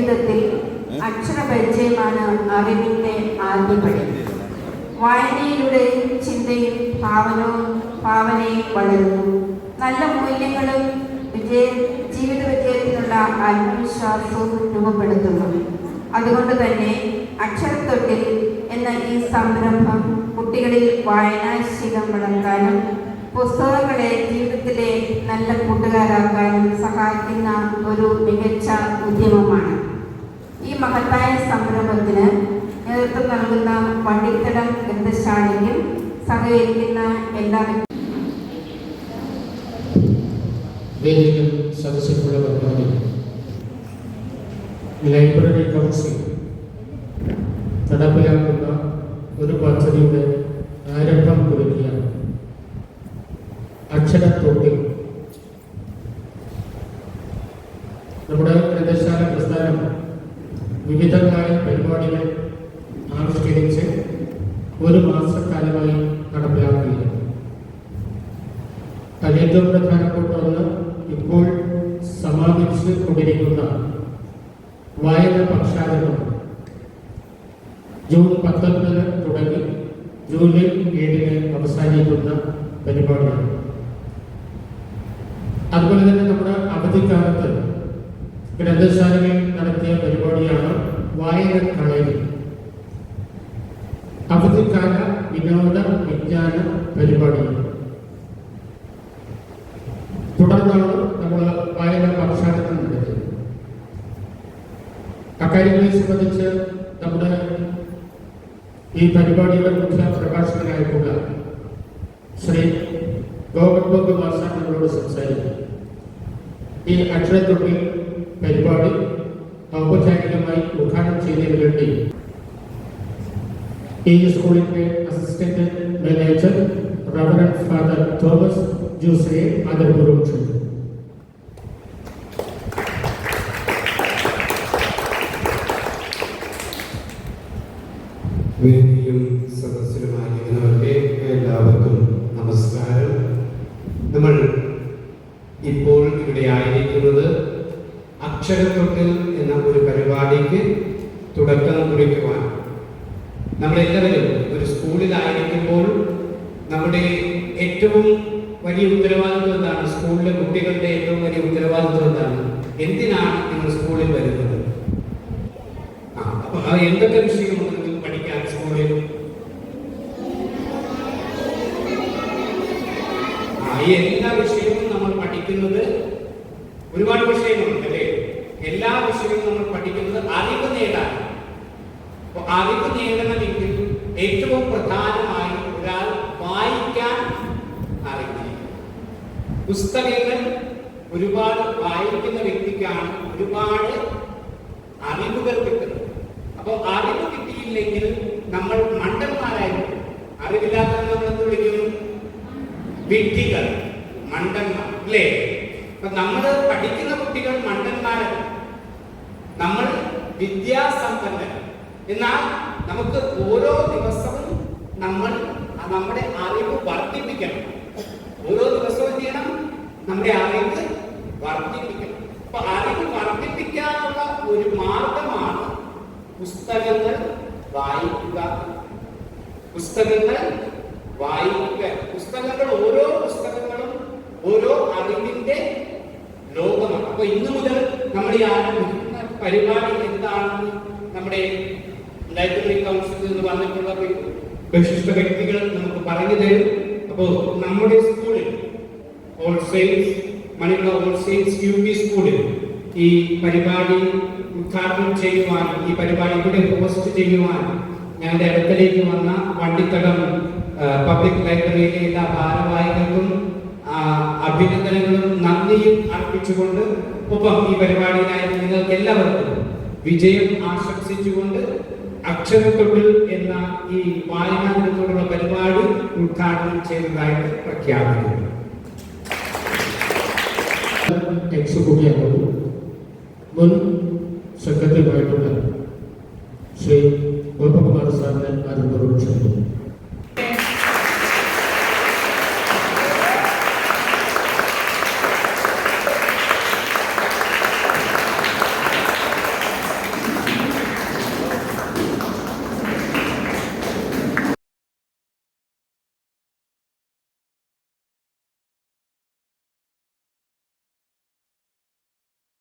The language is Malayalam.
ജീവിതത്തിൽ അക്ഷരപരിചയമാണ് അറിവിൻ്റെ ആദ്യപടി. വായനയിലൂടെ ചിന്തയും ഭാവനയും വളരുന്നു. നല്ല മൂല്യങ്ങളും ജീവിത വിജയത്തിനുള്ള ആത്മവിശ്വാസവും രൂപപ്പെടുത്തുന്നു. അതുകൊണ്ട് തന്നെ അക്ഷരത്തൊട്ടിൽ എന്ന ഈ സംരംഭം കുട്ടികളിൽ വായനാശീലം വളർത്താനും പുസ്തകങ്ങളെ ജീവിതത്തിലെ നല്ല കൂട്ടുകാരാക്കാനും സഹായിക്കുന്ന ഒരു മികച്ച ഉദ്യമമാണ്. ഈ മഹത്തായ സംരംഭത്തിന് നേതൃത്വം നൽകുന്ന വണ്ടിത്തടം ഗ്രന്ഥശാലയ്ക്കും സഹകരിക്കുന്ന എല്ലാ വേദിയിലും സദസ്സിലുള്ള പരിപാടി ലൈബ്രറി കൗൺസിൽ നടപ്പിലാക്കുന്ന ഒരു പദ്ധതിയുടെ ആരംഭം കുറിക്കുകയാണ്. അക്ഷരത്തൊട്ടിൽ. നമ്മുടെ ഗ്രന്ഥശാല പ്രസ്ഥാനം വിവിധങ്ങളായ പരിപാടികൾ ആവിഷ്കരിച്ച് ഒരു മാസക്കാലമായി നടപ്പിലാക്കുകയാണ്. ഏറ്റവും പ്രധാനപ്പെട്ട ഒന്ന് ഇപ്പോൾ സമാപിച്ചു കൊണ്ടിരിക്കുന്ന വായന പക്ഷാടനം ജൂൺ 19 തുടങ്ങി ജൂലൈ 7 അവസാനിക്കുന്ന പരിപാടിയാണ്. അതുപോലെ തന്നെ നമ്മുടെ അവധിക്കാലത്ത് ഗ്രന്ഥശാലയിൽ നടത്തിയ പരിപാടിയാണ് വായന കളരി. അവധിക്കാല വിനോദ വിജ്ഞാന പരിപാടി. തുടർന്നാണ് നമ്മൾ വായന പക്ഷാടനം നടത്തിയത്. അക്കാര്യങ്ങളെ സംബന്ധിച്ച് നമ്മുടെ ഈ പരിപാടിയുടെ മുഖ്യ പ്രഭാഷകനായിട്ടുള്ള ശ്രീ ഗോവിന്ദ് മാസ്റ്റർ നമ്മളോട് സംസാരിക്കും. ഈ അക്ഷരത്തൊട്ടിൽ പരിപാടി ഔപചാരികമായി ഉദ്ഘാടനം ചെയ്യുന്നതിന് വേണ്ടി ഈ സ്കൂളിന്റെ assistant manager reverend father Thomas ജോസിനെ ആദരപൂർവ്വം ക്ഷണിക്കുന്നു. വേദിയിലും സദസ്സിലുമായിരിക്കുന്നവർക്ക് എല്ലാവർക്കും നമസ്കാരം. നമ്മൾ ഇപ്പോൾ ഇവിടെ ആയിരിക്കുന്നത് അക്ഷരത്തൊട്ടിൽ എന്ന ഒരു പരിപാടിക്ക് തുടക്കം കുറിക്കുവാൻ. നമ്മളെല്ലാവരും ഒരു സ്കൂളിലായിരിക്കുമ്പോൾ നമ്മുടെ ഏറ്റവും വലിയ ഉത്തരവാദിത്വം എന്താണ്? സ്കൂളിലെ കുട്ടികളുടെ ഏറ്റവും വലിയ ഉത്തരവാദിത്വം എന്താണ്? എന്തിനാണ് നിങ്ങൾ സ്കൂളിൽ വരുന്നത്? അപ്പൊ എന്തൊക്കെ വിഷയമുണ്ട് നിങ്ങൾക്ക് പഠിക്കാൻ സ്കൂളിൽ? ഈ എല്ലാ വിഷയവും നമ്മൾ പഠിക്കുന്നത്, ഒരുപാട് വിഷയങ്ങളുണ്ട് അല്ലേ? എല്ലാ വിഷയവും നമ്മൾ പഠിക്കുന്നത് അറിവ് നേടാൻ. അപ്പൊ അറിവ് നേടണമെങ്കിൽ ഏറ്റവും പ്രധാനമായി ഒരാൾ വായിക്കാൻ അറിയില്ല. പുസ്തകങ്ങൾ ഒരുപാട് വായിക്കുന്ന വ്യക്തിക്കാണ് ഒരുപാട് അറിവുകൾ കിട്ടുന്നത്. അപ്പോൾ അറിവ് കിട്ടിയില്ലെങ്കിൽ നമ്മൾ മണ്ടന്മാരായിരിക്കും. അറിവില്ലാത്തവർ നമ്മൾ എന്ത് വിളിക്കുന്നു? വിഡ്ഢികൾ, മണ്ടന്മാർ അല്ലേ? അപ്പൊ നമ്മൾ പഠിക്കുന്ന കുട്ടികൾ മണ്ടന്മാരല്ല, നമ്മൾ വിദ്യാസമ്പന്നർ. എന്നാൽ നമുക്ക് ഓരോ ദിവസവും നമ്മൾ നമ്മുടെ അറിവ് വർദ്ധിപ്പിക്കണം. ഓരോ ദിവസവും എന്ത് ചെയ്യണം? നമ്മുടെ അറിവ് വർദ്ധിപ്പിക്കണം. അപ്പൊ അറിവ് വർദ്ധിപ്പിക്കാനുള്ള ഒരു മാർഗമാണ് പുസ്തകങ്ങൾ വായിക്കുക. പുസ്തകങ്ങൾ വായിക്കുക. പുസ്തകങ്ങൾ, ഓരോ പുസ്തകങ്ങളും ഓരോ അറിവിന്റെ ലോകമാണ്. അപ്പൊ ഇന്നു മുതൽ നമ്മൾ ഈ ആരംഭിക്കുന്ന പരിപാടി എന്താണെന്ന് നമ്മുടെ ലൈബ്രറി കൗൺസിലിൽ നിന്ന് വന്നിട്ടുള്ള വിശിഷ്ട വ്യക്തികൾ നമുക്ക് പറഞ്ഞു തരും. അപ്പോൾ നമ്മുടെ സ്കൂളിൽ ഓൾ സെയിൻസ് മണിയുള്ള ഓൾ സെയിൻസ് UP സ്കൂളിൽ ഈ പരിപാടി ഉദ്ഘാടനം ചെയ്യുവാൻ, ഈ പരിപാടി ഇവിടെ ഹോസ്റ്റ് ചെയ്യുവാൻ ഞങ്ങളുടെ അടുക്കലേക്ക് വന്ന വണ്ടിത്തടം പബ്ലിക് ലൈബ്രറിയിലെ എല്ലാ ഭാരവാഹികൾക്കും അഭിനന്ദനങ്ങളും നന്ദിയും അർപ്പിച്ചുകൊണ്ട്, ഒപ്പം ഈ പരിപാടിയിലായ നിങ്ങൾക്ക് എല്ലാവർക്കും വിജയം ആശംസിച്ചുകൊണ്ട് അക്ഷരത്തൊട്ടിൽ എന്ന ഈ വായനാ ദിനത്തോടുള്ള പരിപാടി ഉദ്ഘാടനം ചെയ്തതായിട്ട് പ്രഖ്യാപിക്കുന്നു. എക്സിക്യൂട്ടീവ് മുൻ സെക്രട്ടറിയുമായിട്ടുള്ള ശ്രീ ഗോപകുമാർ സാറിനെ ആദരപൂർവ്വം ക്ഷണിക്കുന്നു.